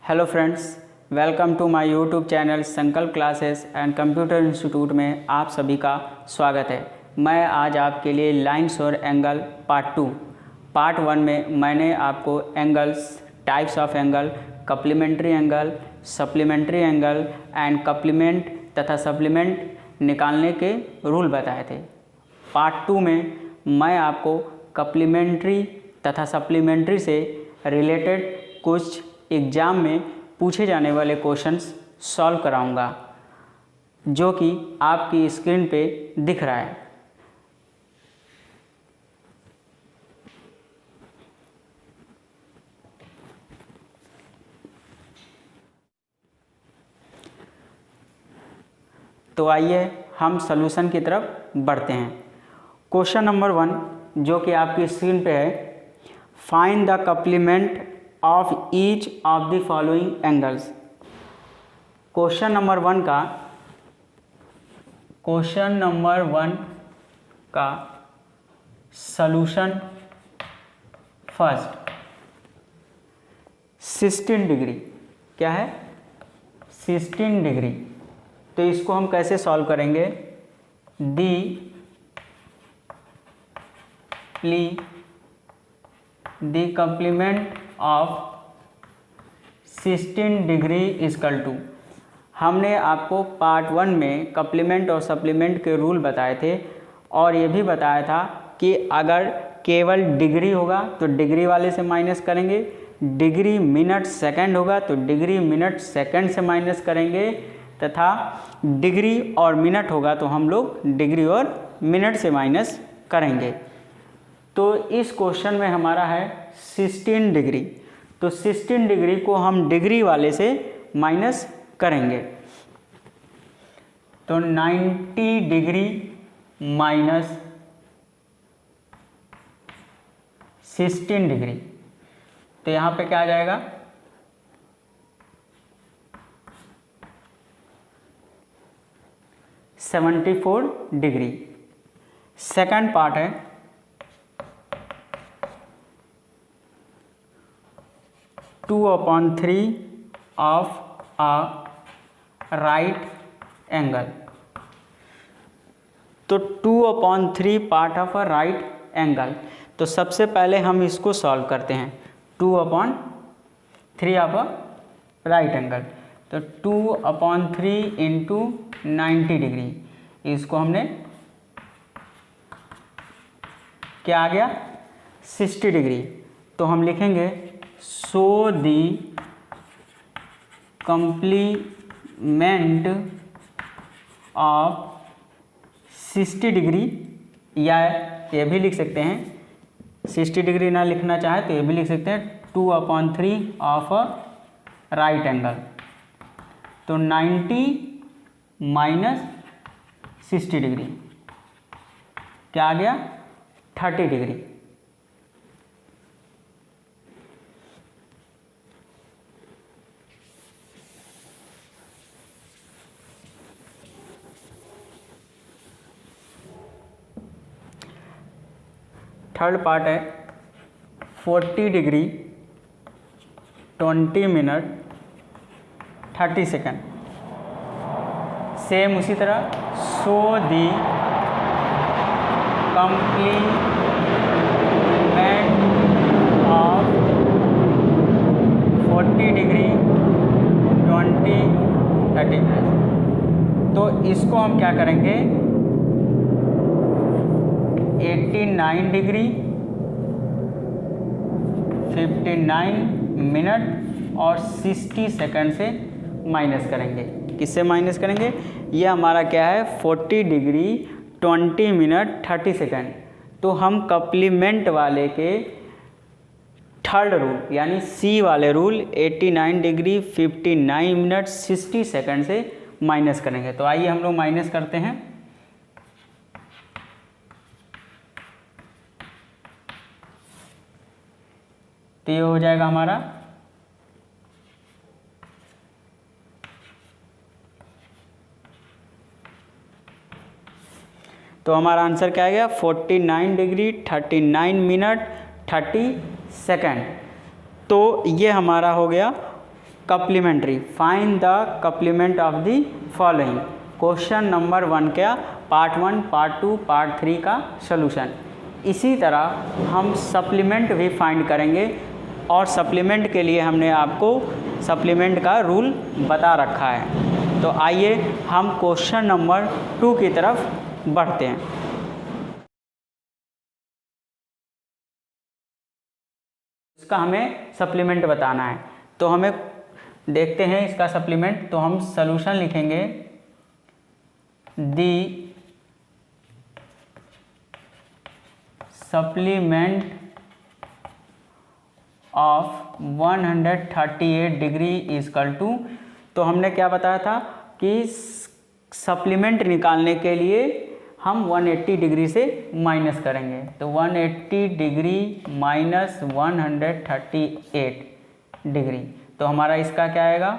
Hello friends, welcome to my YouTube channel Sankalp classes and computer institute में आप सभी का स्वागत है। मैं आज आपके लिए लाइन्स और एंगल पार्ट 1 में मैंने आपको angles, types of angle, complementary angle, supplementary angle and complement तथा सप्लीमेंट निकालने के रूल बताए थे। पार्ट 2 में मैं आपको कप्लीमेंट्री तथा सप्लीमेंट्री से रिलेटेड कुछ एग्ज़ाम में पूछे जाने वाले क्वेश्चंस सॉल्व कराऊंगा, जो कि आपकी स्क्रीन पे दिख रहा है। तो आइए हम सॉल्यूशन की तरफ बढ़ते हैं। क्वेश्चन नंबर 1 जो कि आपकी स्क्रीन पे है, find the complement of each of the following angles. Question number 1 का सॉल्यूशन फर्स्ट 16 डिग्री क्या है, 16 डिग्री। तो इसको हम कैसे सॉल्व करेंगे? The complement of 16 degree is equal to, हमने आपको पार्ट 1 में कप्लीमेंट और सप्लीमेंट के रूल बताए थे और ये भी बताया था कि अगर केवल डिग्री होगा तो डिग्री वाले से माइनस करेंगे, डिग्री मिनट सेकंड होगा तो डिग्री मिनट सेकंड से माइनस करेंगे, तथा डिग्री और मिनट होगा तो हम लोग डिग्री और मिनट से माइनस करेंगे। तो इस क्वेश्चन में हमारा है 16 डिग्री, तो 16 डिग्री को हम डिग्री वाले से माइनस करेंगे। तो 90 डिग्री माइनस 16 डिग्री, तो यहाँ पे क्या आ जाएगा? 74 डिग्री। सेकंड पार्ट है 2/3 ऑफ अ राइट एंगल। तो 2/3 part of a right angle, तो सबसे पहले हम इसको सॉल्व करते हैं। 2/3 ऑफ अ राइट एंगल, तो 2/3 इंटू 90 डिग्री, इसको हमने क्या आ गया 60 डिग्री। तो हम लिखेंगे सो दी कम्प्लीमेंट ऑफ 60 डिग्री, या ये भी लिख सकते हैं 60 डिग्री ना लिखना चाहे तो ये भी लिख सकते हैं 2/3 ऑफ अ राइट एंगल। तो 90 माइनस 60 डिग्री क्या आ गया 30 डिग्री। थर्ड पार्ट है 40 डिग्री 20 मिनट 30 सेकेंड। सेम उसी तरह सो दी कम्प्लीमेंट ऑफ 40 डिग्री 20 30 मिनट। तो इसको हम क्या करेंगे 89 डिग्री 59 मिनट और 60 सेकंड से माइनस करेंगे। किससे माइनस करेंगे? ये हमारा क्या है 40 डिग्री 20 मिनट 30 सेकंड। तो हम कप्लीमेंट वाले के थर्ड रूल यानी सी वाले रूल 89 डिग्री 59 मिनट 60 सेकंड से माइनस करेंगे। तो आइए हम लोग माइनस करते हैं। तो ये हो जाएगा हमारा तो हमारा आंसर क्या आ गया 49 डिग्री 39 मिनट 30 सेकंड। तो ये हमारा हो गया complementary, find the complement of the following. Question number 1 क्या, पार्ट 1, पार्ट 2, पार्ट 3 का सॉल्यूशन। इसी तरह हम सप्लीमेंट भी फाइंड करेंगे और सप्लीमेंट के लिए हमने आपको सप्लीमेंट का रूल बता रखा है। तो आइए हम क्वेश्चन नंबर 2 की तरफ बढ़ते हैं। इसका हमें सप्लीमेंट बताना है, तो हमें देखते हैं इसका सप्लीमेंट। तो हम सॉल्यूशन लिखेंगे, the supplement of 138 degree is equal to, तो हमने क्या बताया था कि सप्लीमेंट निकालने के लिए हम 180 डिग्री से माइनस करेंगे। तो 180 डिग्री माइनस 138 डिग्री, तो हमारा इसका क्या आएगा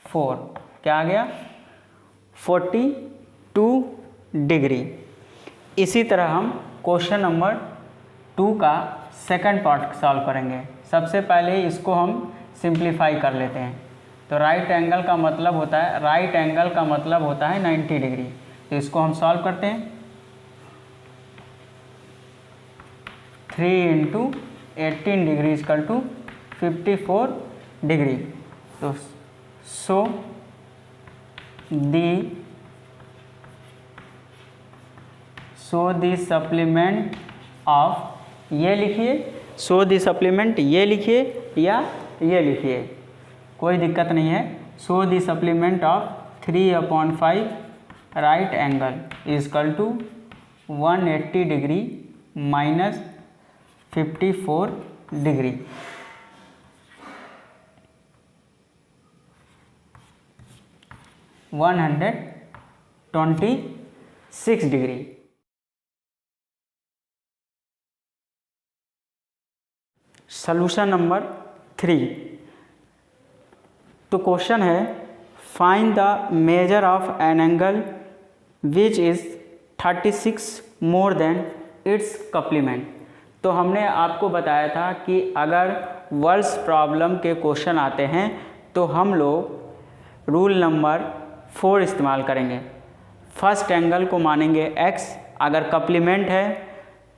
4 क्या आ गया 42 डिग्री। इसी तरह हम क्वेश्चन नंबर 2 का सेकंड पार्ट सॉल्व करेंगे। सबसे पहले इसको हम सिंप्लीफाई कर लेते हैं। तो राइट एंगल का मतलब होता है 90 डिग्री। तो इसको हम सॉल्व करते हैं। 3 into 18 degree is equal to 54 degree. तो सो दी सप्लीमेंट ऑफ, ये लिखिए, सो दी सप्लीमेंट ये लिखिए या ये लिखिए, कोई दिक्कत नहीं है। So the supplement of 3/5 right angle is equal to 180 degree minus 54 degree. One 126 degree. Solution number 3। तो क्वेश्चन है find the measure of an angle which is 36 more than its complement. तो हमने आपको बताया था कि अगर वर्स प्रॉब्लम के क्वेश्चन आते हैं तो हम लोग रूल नंबर 4 इस्तेमाल करेंगे। फर्स्ट एंगल को मानेंगे x, अगर कप्लीमेंट है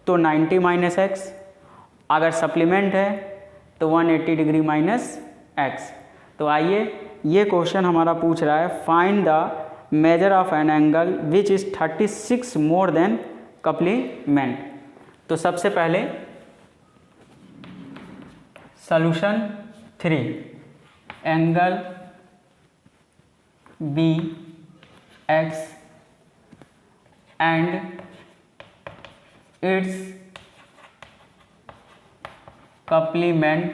तो 90 माइनस x, अगर सप्लीमेंट है तो 180 डिग्री माइनस x। तो आइए, ये क्वेश्चन हमारा पूछ रहा है find the measure of an angle which is 36 more than complement. तो सबसे पहले solution 3, angle be x and its complement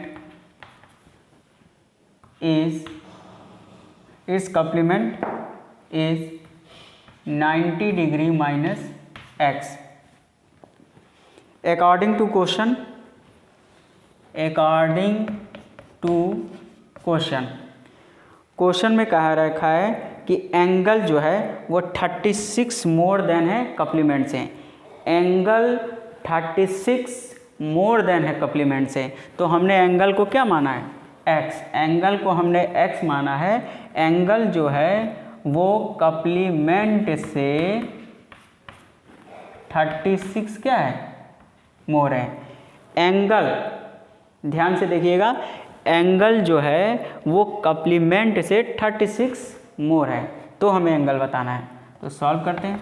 is 90 degree minus x। according to question question में कहा रखा है कि एंगल जो है वो 36 मोर देन है कप्लीमेंट से। एंगल 36 मोर देन है कप्लीमेंट से, तो हमने एंगल को क्या माना है x, एंगल को हमने x माना है। एंगल जो है वो कप्लीमेंट से 36 क्या है मोर है। एंगल ध्यान से देखिएगा, एंगल जो है वो कप्लीमेंट से 36 मोर है, तो हमें एंगल बताना है। तो सॉल्व करते हैं।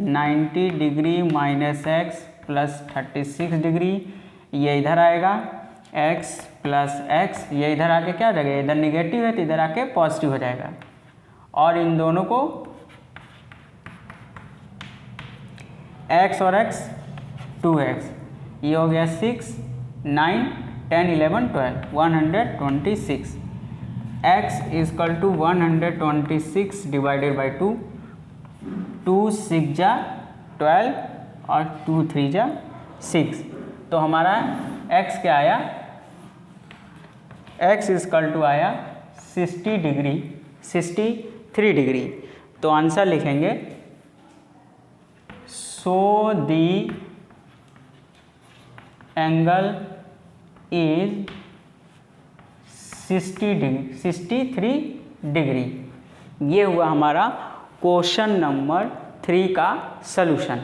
90 degree minus x plus 36 degree, ये इधर आएगा x प्लस एक्स, ये इधर आके क्या हो जाएगा, इधर निगेटिव है तो इधर आके पॉजिटिव हो जाएगा। और इन दोनों को x और x 2x, ये हो गया 6 9 10 11 12 126। x is equal to 126 divided by 2, 2 6 जा 12 और 2 3 जा 6। तो हमारा x क्या आया, x इजकल टू आया 63 डिग्री। तो आंसर लिखेंगे सो दी एंगल इज 63 डिग्री। ये हुआ हमारा क्वेश्चन नंबर 3 का सलूशन।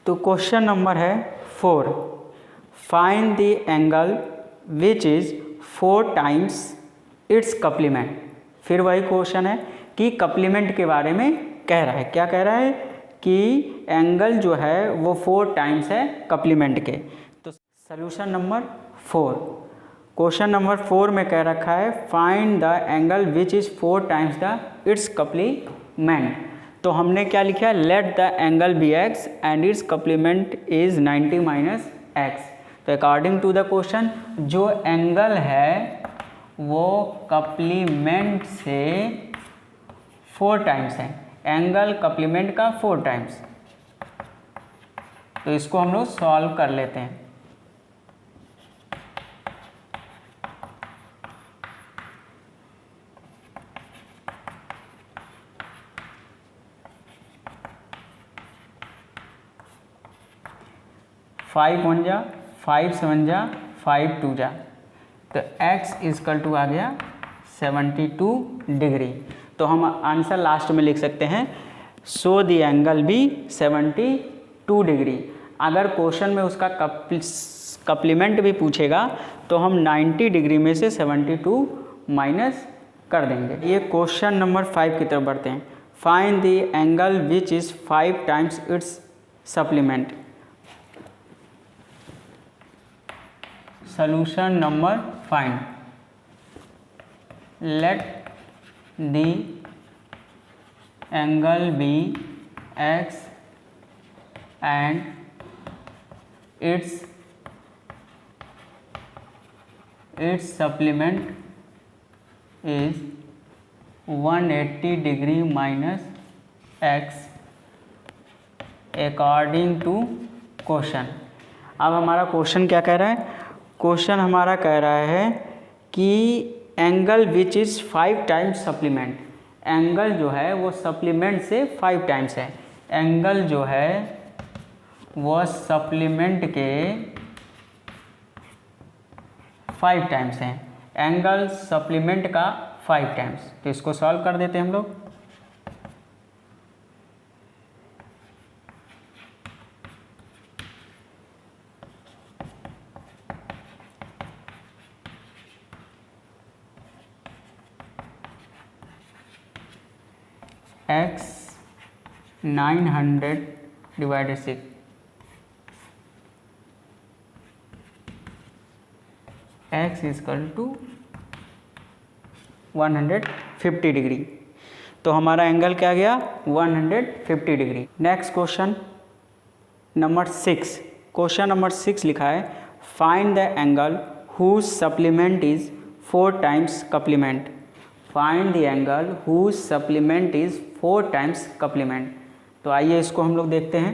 तो क्वेश्चन नंबर है 4, find the angle which is 4 times its complement. फिर वही क्वेश्चन है कि कप्लीमेंट के बारे में कह रहा है। क्या कह रहा है कि एंगल जो है वो 4 टाइम्स है कप्लीमेंट के। तो सॉल्यूशन नंबर 4, क्वेश्चन नंबर 4 में कह रखा है find the angle which is 4 times the its complement. तो हमने क्या लिखा है, let the angle be x and its complement is 90 minus x. तो अकॉर्डिंग टू द क्वेश्चन जो एंगल है वो कप्लीमेंट से 4 टाइम्स है, एंगल कप्लीमेंट का 4 टाइम्स। तो इसको हम लोग सॉल्व कर लेते हैं। फाइव 1 जा 5 7 जा 5 2 जा, तो x इजकल टू आ गया 72 डिग्री। तो हम आंसर लास्ट में लिख सकते हैं सो द एंगल भी 72 डिग्री। अगर क्वेश्चन में उसका कप्लीमेंट भी पूछेगा तो हम 90 डिग्री में से 72 माइनस कर देंगे। ये क्वेश्चन नंबर 5 की तरफ बढ़ते हैं। Find the angle which is 5 times its supplement. Solution number 5, let the angle be x and its supplement is 180 degree minus x according to question. अब हमारा क्वेश्चन क्या कह रहा है, क्वेश्चन हमारा कह रहा है कि angle which is 5 times supplement. Angle जो है वो सप्लीमेंट से 5 टाइम्स है। एंगल जो है वो सप्लीमेंट के 5 टाइम्स है, एंगल सप्लीमेंट का 5 टाइम्स। तो इसको सॉल्व कर देते हैं हम लोग। x 900 divided 6, x is equal to 150 degree. तो हमारा एंगल क्या गया 150 degree. Next question number 6, question number 6 लिखा है find the angle whose supplement is 4 times complement. Find the angle whose supplement is 4 times complement. तो आइए इसको हम लोग देखते हैं।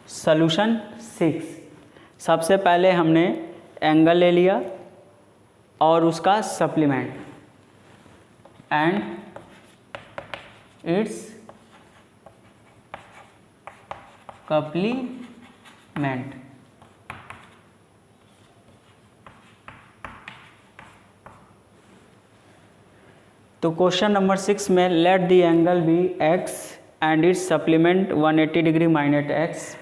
सॉल्यूशन 6, सबसे पहले हमने एंगल ले लिया और उसका सप्लीमेंट एंड इट्स कप्लीमेंट। तो क्वेश्चन नंबर 6 में let the angle be x and its supplement 180 degree minus x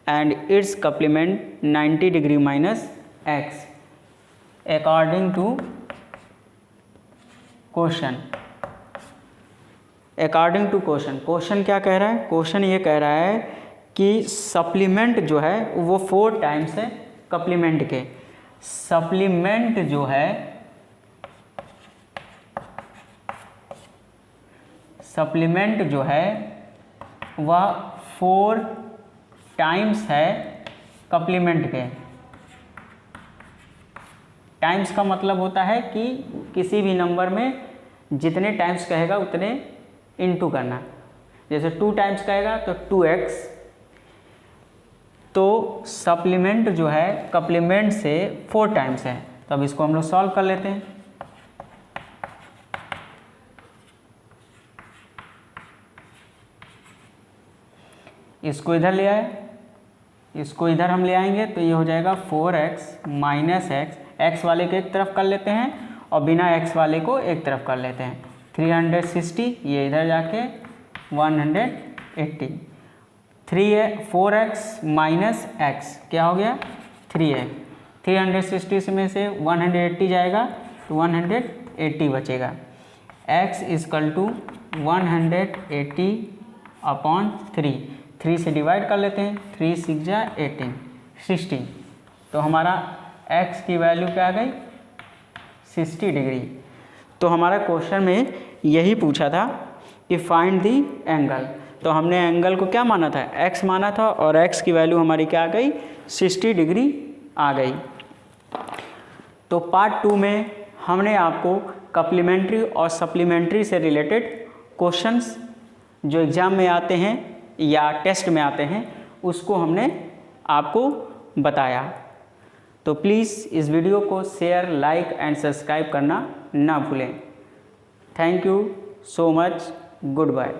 and its complement 90 degree minus x according to question. According to question, question क्या कह रहा है, क्वेश्चन ये कह रहा है कि सप्लीमेंट जो है वो 4 टाइम्स है कप्लीमेंट के। सप्लीमेंट जो है वह 4 टाइम्स है कप्लीमेंट के। टाइम्स का मतलब होता है कि किसी भी नंबर में जितने टाइम्स कहेगा उतने इनटू करना। जैसे 2 टाइम्स कहेगा तो 2x, तो सप्लीमेंट जो है कप्लीमेंट से 4 टाइम्स है, तो अब इसको हम लोग सॉल्व कर लेते हैं। इसको इधर ले आए, इसको इधर हम ले आएंगे तो ये हो जाएगा 4x माइनस एक्स, एक्स वाले को एक तरफ कर लेते हैं और बिना एक्स वाले को एक तरफ कर लेते हैं। 360, ये इधर जाके 180, 4x माइनस एक्स क्या हो गया 3x, 360 में से 180 जाएगा तो 180 बचेगा। x इजकल टू 180 अपॉन 3 से डिवाइड कर लेते हैं, 3 6 जा 18 16, तो हमारा x की वैल्यू क्या आ गई 60 डिग्री। तो हमारा क्वेश्चन में यही पूछा था कि फाइंड दी एंगल, तो हमने एंगल को क्या माना था x माना था और x की वैल्यू हमारी क्या आ गई 60 डिग्री आ गई। तो पार्ट 2 में हमने आपको कप्लीमेंट्री और सप्लीमेंट्री से रिलेटेड क्वेश्चंस जो एग्ज़ाम में आते हैं या टेस्ट में आते हैं उसको हमने आपको बताया। तो प्लीज़ इस वीडियो को शेयर, लाइक एंड सब्सक्राइब करना ना भूलें। Thank you so much, good bye.